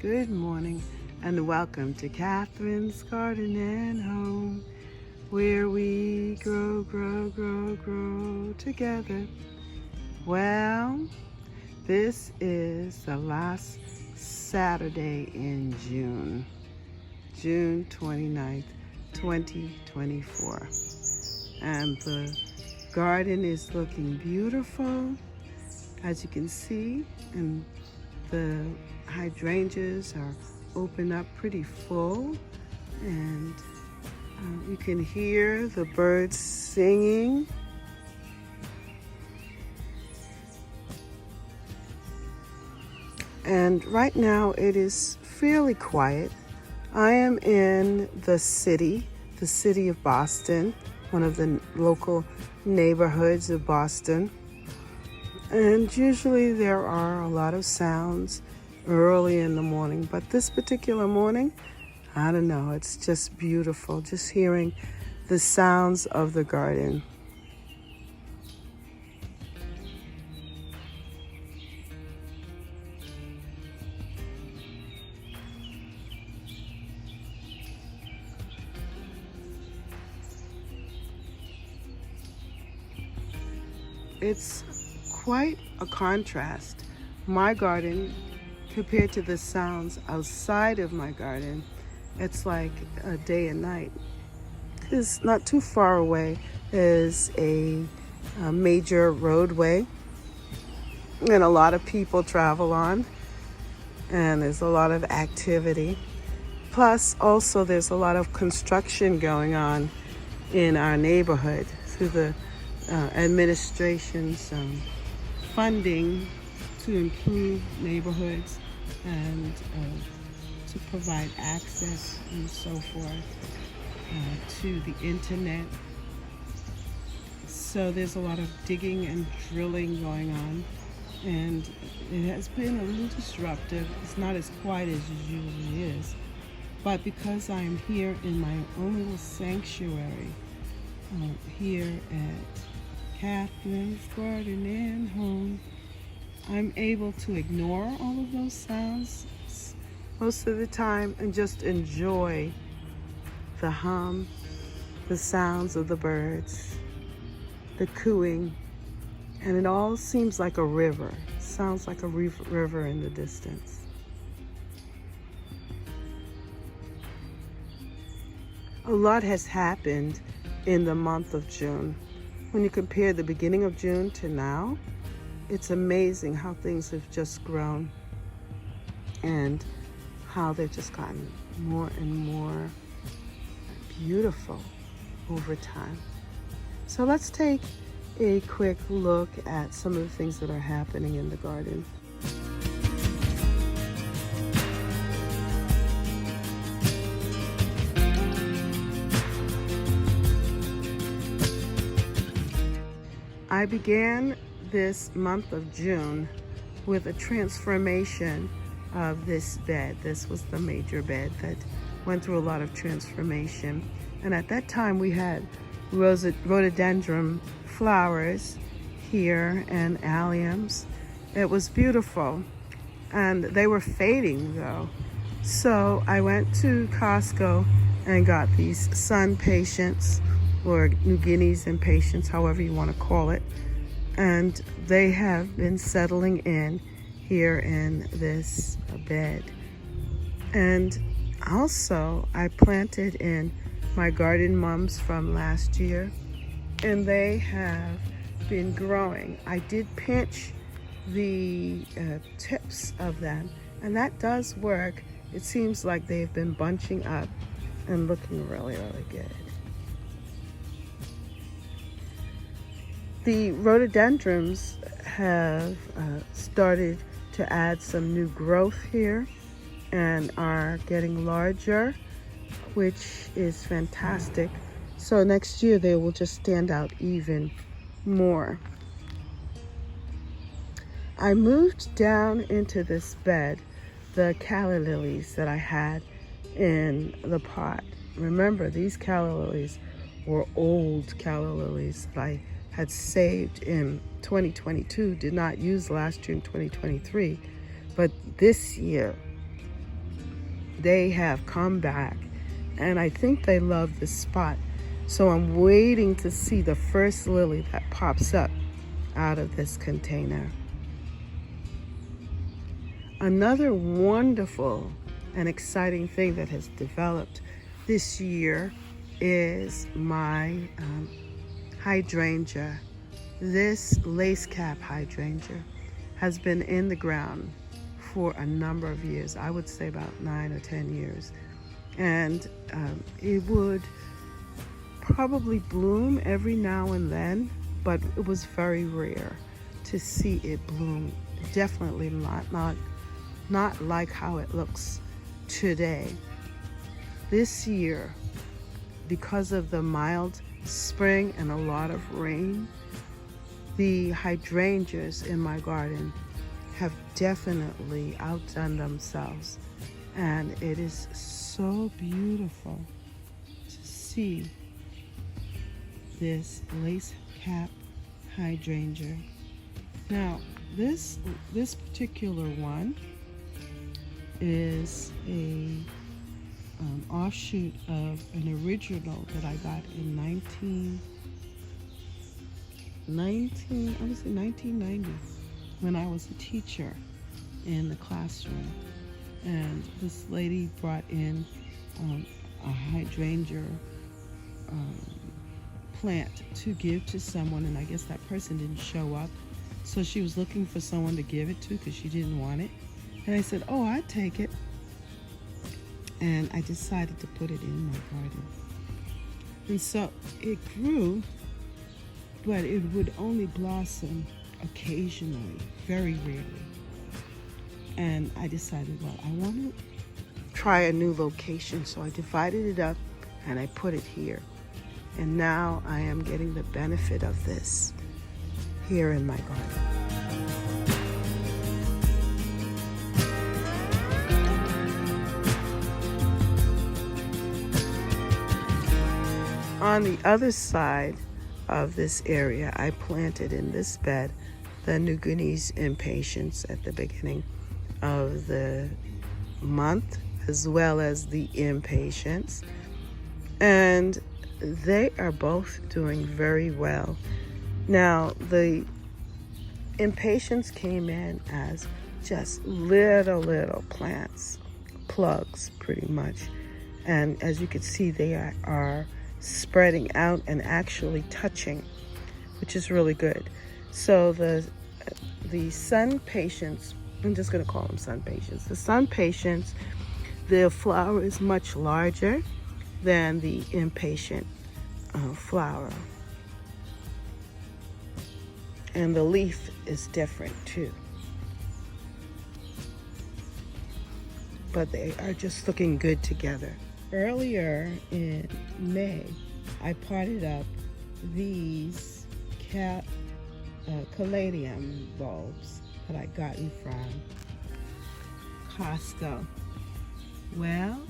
and welcome to Catherine's Garden and Home, where we grow together. Well, this is the last Saturday in June 29th, 2024. And the garden is looking beautiful, as you can see, and the hydrangeas are open up pretty full, and you can hear the birds singing. And right now it is fairly quiet. I am in the city of Boston, one of the local neighborhoods of Boston. And usually there are a lot of sounds early in the morning, but this particular morning, I don't know, it's just beautiful, just hearing the sounds of the garden. It's quite a contrast. My garden compared to the sounds outside of my garden, it's like a day and night. Because not too far away is a major roadway, and a lot of people travel on, and there's a lot of activity. Plus, also, there's a lot of construction going on in our neighborhood through the administration's funding to improve neighborhoods and to provide access and so forth to the internet. So there's a lot of digging and drilling going on, and it has been a little disruptive. It's not as quiet as it usually is, but because I am here in my own little sanctuary here at Catherine's Garden and Home, I'm able to ignore all of those sounds most of the time and just enjoy the hum, the sounds of the birds, the cooing, and it all seems like a river. Sounds like a river in the distance. A lot has happened in the month of June. When you compare the beginning of June to now, it's amazing how things have just grown and how they've just gotten more and more beautiful over time. So let's take a quick look at some of the things that are happening in the garden. I began this month of June with a transformation of this bed. This was the major bed that went through a lot of transformation. And at that time we had rhododendron flowers here and alliums. It was beautiful, and they were fading though. So I went to Costco and got these sun patience, or New Guineas impatiens, however you want to call it. And they have been settling in here in this bed. And also I planted in my garden mums from last year, and they have been growing. I did pinch the tips of them, and that does work. It seems like they've been bunching up and looking really good. The rhododendrons have started to add some new growth here and are getting larger, which is fantastic. So next year they will just stand out even more. I moved down into this bed the calla lilies that I had in the pot. Remember, these calla lilies were old calla lilies that I had saved in 2022, did not use last year in 2023, but this year they have come back, and I think they love this spot. So I'm waiting to see the first lily that pops up out of this container. Another wonderful and exciting thing that has developed this year is my hydrangea. This lace cap hydrangea has been in the ground for a number of years. I would say about 9 or 10 years. And it would probably bloom every now and then, but it was very rare to see it bloom. Definitely not like how it looks today. This year, because of the mild spring and a lot of rain, the hydrangeas in my garden have definitely outdone themselves, and it is so beautiful to see this lace cap hydrangea. Now, this particular one is a offshoot of an original that I got in 1990 when I was a teacher in the classroom. And this lady brought in a hydrangea plant to give to someone, and I guess that person didn't show up. So she was looking for someone to give it to because she didn't want it. And I said, oh, I'd take it. And I decided to put it in my garden. And so it grew, but it would only blossom occasionally, very rarely. And I decided, well, I want to try a new location. So I divided it up and I put it here. And now I am getting the benefit of this here in my garden. On the other side of this area, I planted in this bed the New Guineas impatiens at the beginning of the month, as well as the impatiens. And they are both doing very well. Now, the impatiens came in as just little plants, plugs pretty much. And as you can see, they are spreading out and actually touching, which is really good. So the sun patience, I'm just going to call them sun patience. The sun patience, the flower is much larger than the impatient flower. And the leaf is different too. But they are just looking good together. Earlier in May, I potted up these caladium bulbs that I gotten from Costco. Well,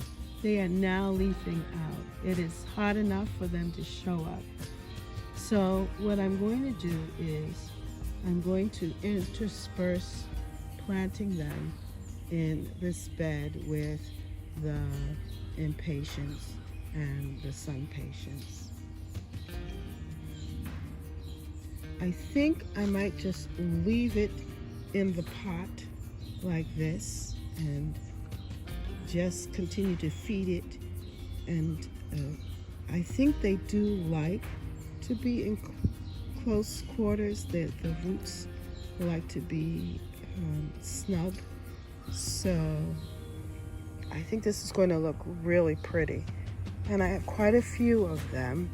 they are now leafing out. It is hot enough for them to show up. So what I'm going to do is I'm going to intersperse planting them in this bed with the impatiens and the sun patience. I think I might just leave it in the pot like this and just continue to feed it. And I think they do like to be in close quarters. The roots like to be snug. So I think this is going to look really pretty. And I have quite a few of them.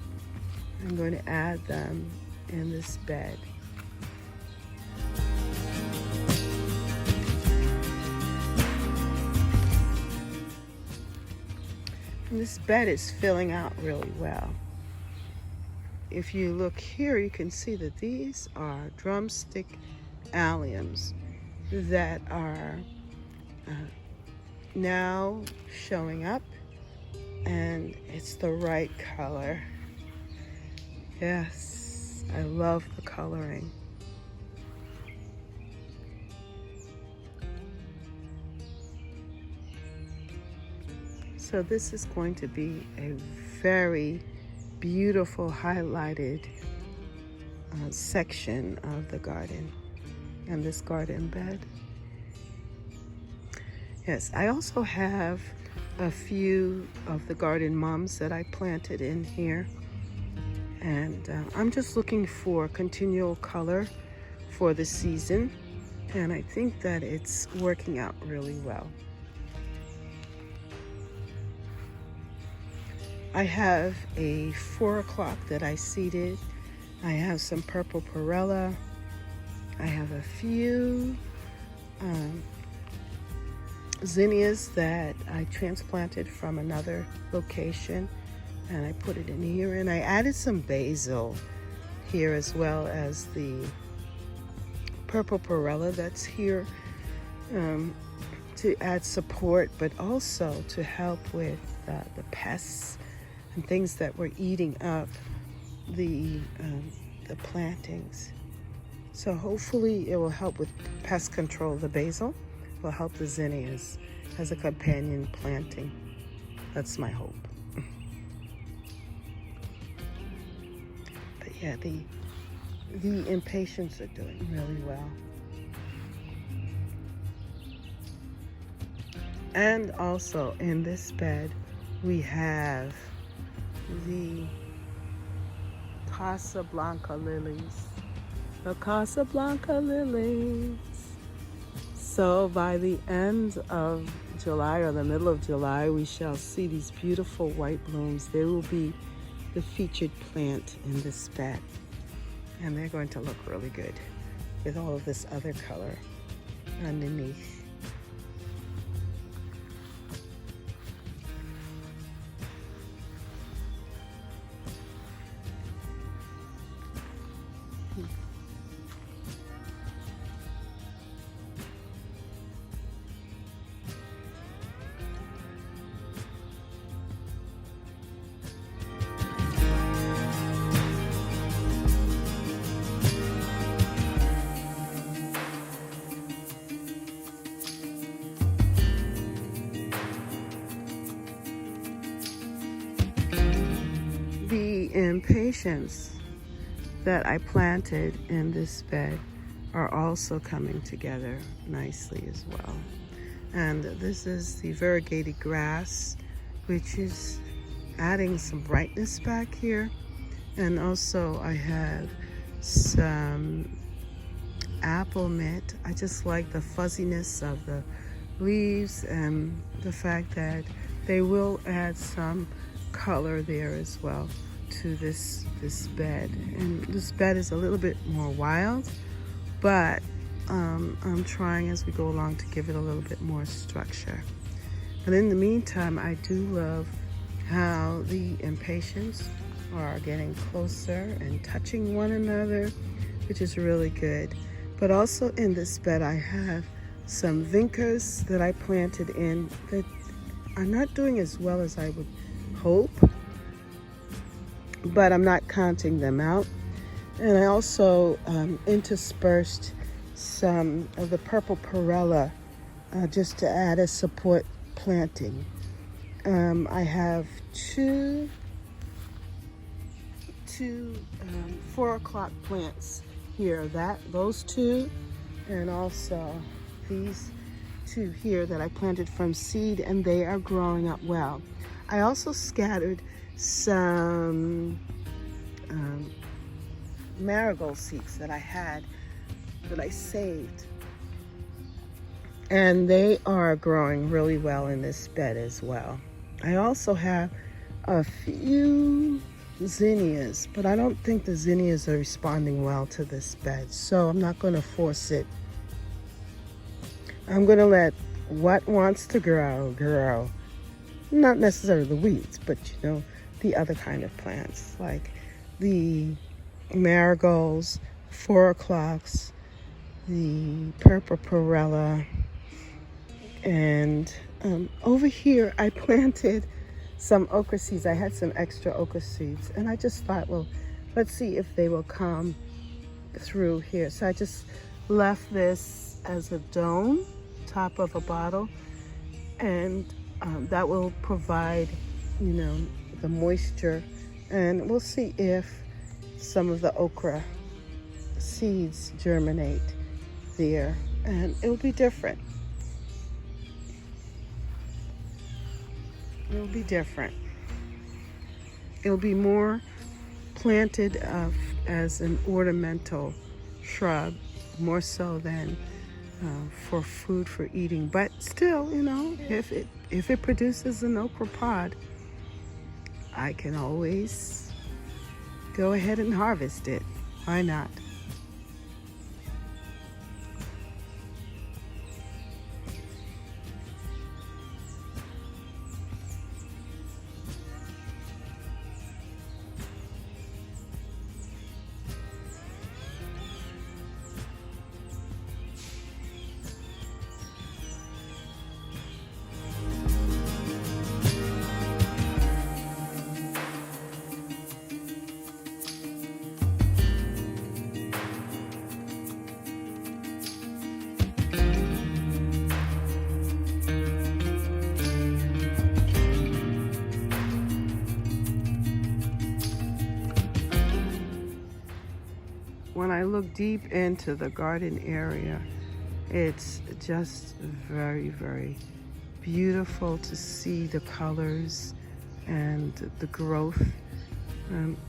I'm going to add them in this bed. And this bed is filling out really well. If you look here, you can see that these are drumstick alliums that are now showing up, and it's the right color. Yes, I love the coloring. So this is going to be a very beautiful highlighted section of the garden and this garden bed. Yes, I also have a few of the garden mums that I planted in here, and I'm just looking for continual color for the season, and I think that it's working out really well. I have a 4 o'clock that I seeded. I have some purple perilla. I have a few zinnias that I transplanted from another location, and I put it in here, and I added some basil here as well as the purple perilla that's here to add support, but also to help with the pests and things that were eating up the plantings. So hopefully it will help with pest control. The basil will help the zinnias as a companion planting. That's my hope. But yeah, the impatiens are doing really well. And also in this bed we have the Casablanca lilies. The Casablanca lilies. So by the end of July or the middle of July, we shall see these beautiful white blooms. They will be the featured plant in this bed. And they're going to look really good with all of this other color underneath. The impatiens that I planted in this bed are also coming together nicely as well. And this is the variegated grass, which is adding some brightness back here. And also I have some apple mint. I just like the fuzziness of the leaves and the fact that they will add some color there as well to this bed. And this bed is a little bit more wild, but I'm trying as we go along to give it a little bit more structure. But in the meantime, I do love how the impatiens are getting closer and touching one another, which is really good. But also in this bed, I have some vincas that I planted in that are not doing as well as I would hope, but I'm not counting them out. And I also interspersed some of the purple perilla just to add a support planting. I have two 4 o'clock plants here, those two, and also these two here that I planted from seed, and they are growing up well. I also scattered some marigold seeds that I had, that I saved, and they are growing really well in this bed as well. I also have a few zinnias, but I don't think the zinnias are responding well to this bed, so I'm not going to force it. I'm going to let what wants to grow. Not necessarily the weeds, but you know, the other kind of plants like the marigolds, 4 o'clocks, the purple perilla, and over here I planted some okra seeds. I had some extra okra seeds, and I just thought, well, let's see if they will come through here. So I just left this as a dome, top of a bottle, and that will provide, the moisture, and we'll see if some of the okra seeds germinate there, and it'll be different. It'll be different. It'll be more planted as an ornamental shrub, more so than for food for eating. But still, if it produces an okra pod, I can always go ahead and harvest it. Why not? When I look deep into the garden area, it's just very, very beautiful to see the colors and the growth.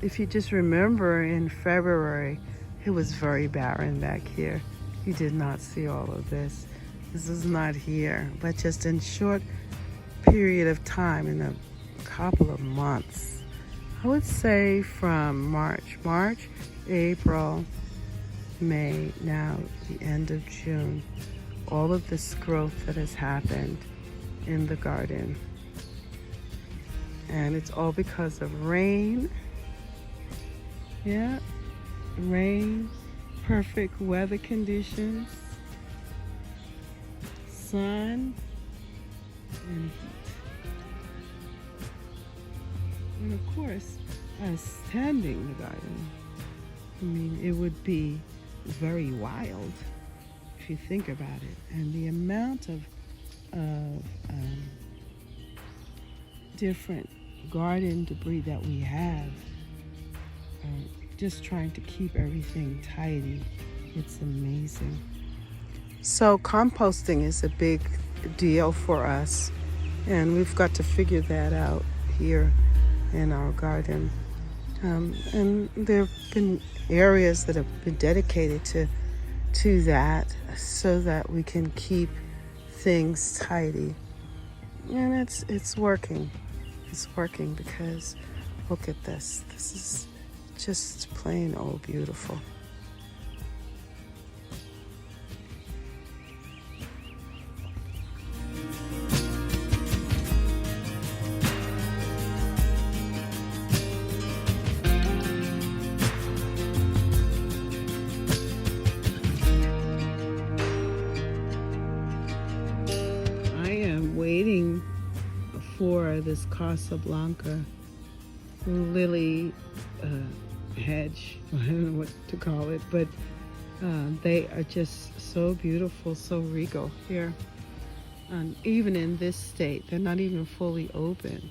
If you just remember, in February, it was very barren back here. You did not see all of this. This is not here, but just in short period of time, in a couple of months, I would say from March, April, May, now the end of June, all of this growth that has happened in the garden. And it's all because of rain. Yeah, rain, perfect weather conditions, sun, and heat. And of course, us tending the garden, I mean, it would be very wild if you think about it. And the amount of different garden debris that we have, just trying to keep everything tidy, it's amazing. So composting is a big deal for us, and we've got to figure that out here in our garden. And there have been areas that have been dedicated to that, so that we can keep things tidy. And it's working. It's working because look at this. This is just plain old beautiful. Waiting for this Casablanca lily hedge. I don't know what to call it, but they are just so beautiful, so regal here. And even in this state, they're not even fully open.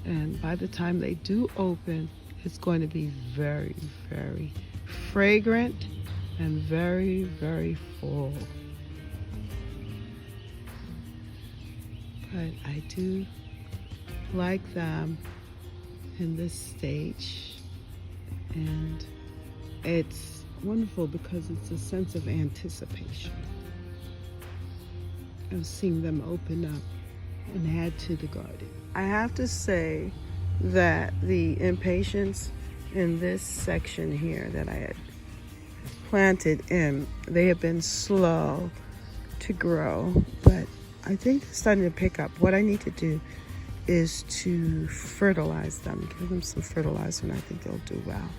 And by the time they do open, it's going to be very, very fragrant and very, very full. But I do like them in this stage, and it's wonderful because it's a sense of anticipation of seeing them open up and add to the garden. I have to say that the impatiens in this section here that I had planted in, they have been slow to grow, but I think they're starting to pick up. What I need to do is to fertilize them, give them some fertilizer, and I think they'll do well.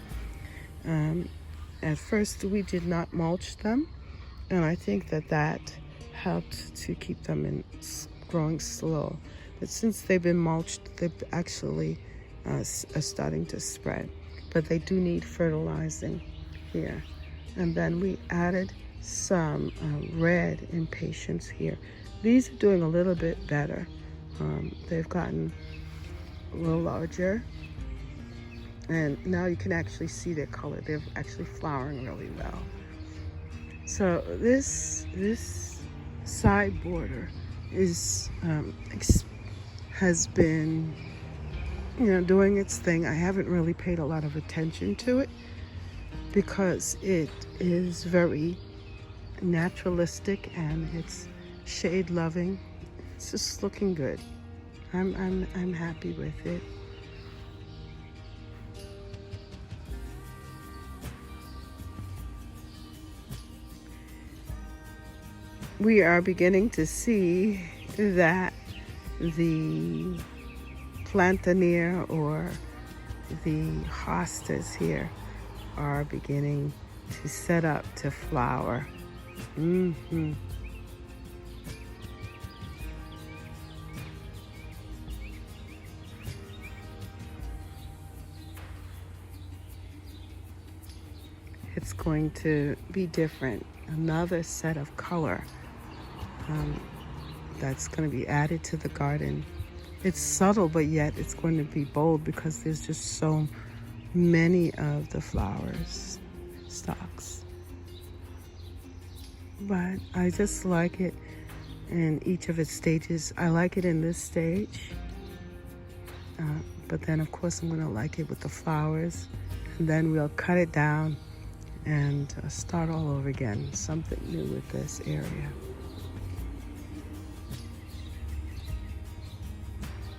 At first, we did not mulch them, and I think that helped to keep them growing slow. But since they've been mulched, they've actually are starting to spread. But they do need fertilizing here. And then we added some red impatiens here. These are doing a little bit better. They've gotten a little larger, and now you can actually see their color. They're actually flowering really well. So this side border is has been, doing its thing. I haven't really paid a lot of attention to it because it is very naturalistic and it's shade loving. It's just looking good. I'm happy with it. We are beginning to see that the plantanier or the hostas here are beginning to set up to flower. It's going to be different, another set of color that's going to be added to the garden. It's subtle, but yet it's going to be bold because there's just so many of the flowers, stalks. But I just like it in each of its stages. I like it in this stage, but then of course I'm going to like it with the flowers, and then we'll cut it down and start all over again, something new with this area.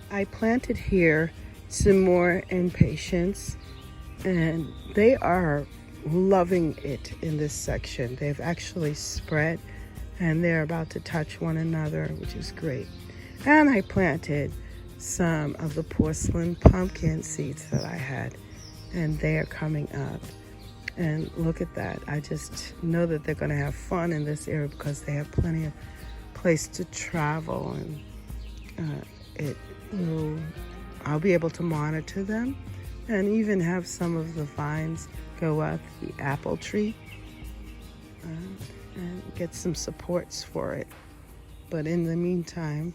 I planted here some more impatiens, and they are loving it in this section. They've actually spread and they're about to touch one another, which is great. And I planted some of the porcelain pumpkin seeds that I had, and they are coming up. And look at that. I just know that they're going to have fun in this area because they have plenty of place to travel, and I'll be able to monitor them and even have some of the vines go up the apple tree and get some supports for it. But in the meantime,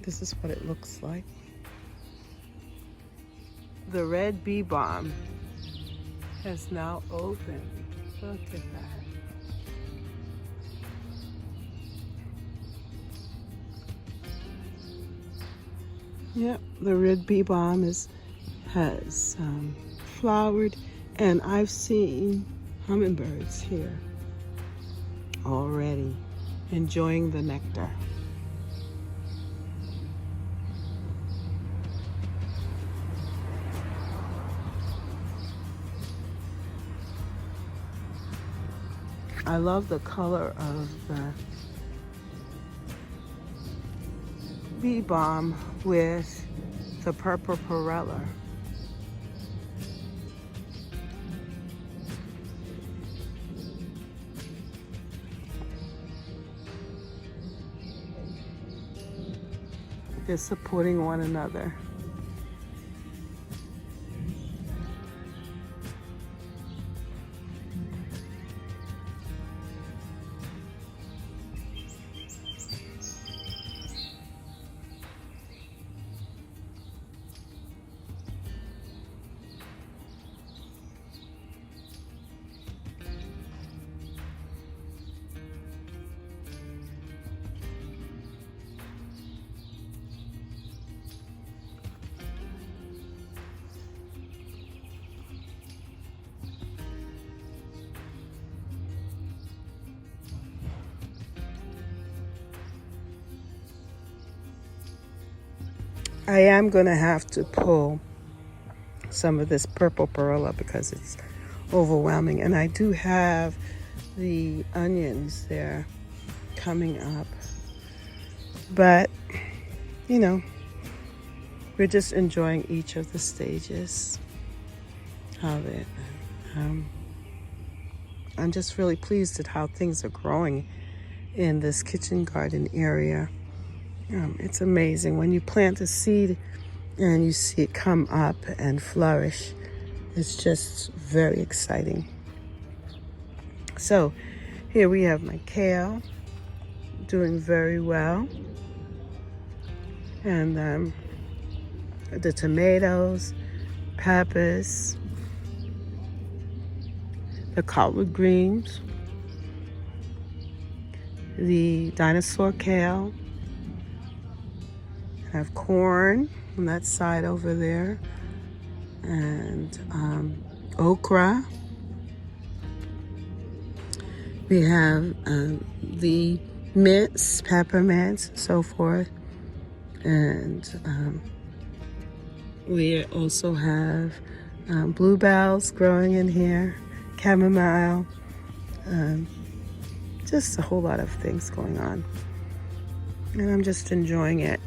this is what it looks like. The red bee balm has now opened. Look at that. Yep, the red bee balm has flowered, and I've seen hummingbirds here already enjoying the nectar. I love the color of the bee balm with the purple perilla. They're supporting one another. I am going to have to pull some of this purple perilla because it's overwhelming. And I do have the onions there coming up. But, you know, we're just enjoying each of the stages of it. I'm just really pleased at how things are growing in this kitchen garden area. It's amazing when you plant a seed and you see it come up and flourish. It's just very exciting. So here we have my kale doing very well. And the tomatoes, peppers, the collard greens, the dinosaur kale. I have corn on that side over there, and okra. We have the mints, peppermints, so forth. And we also have bluebells growing in here, chamomile, just a whole lot of things going on. And I'm just enjoying it.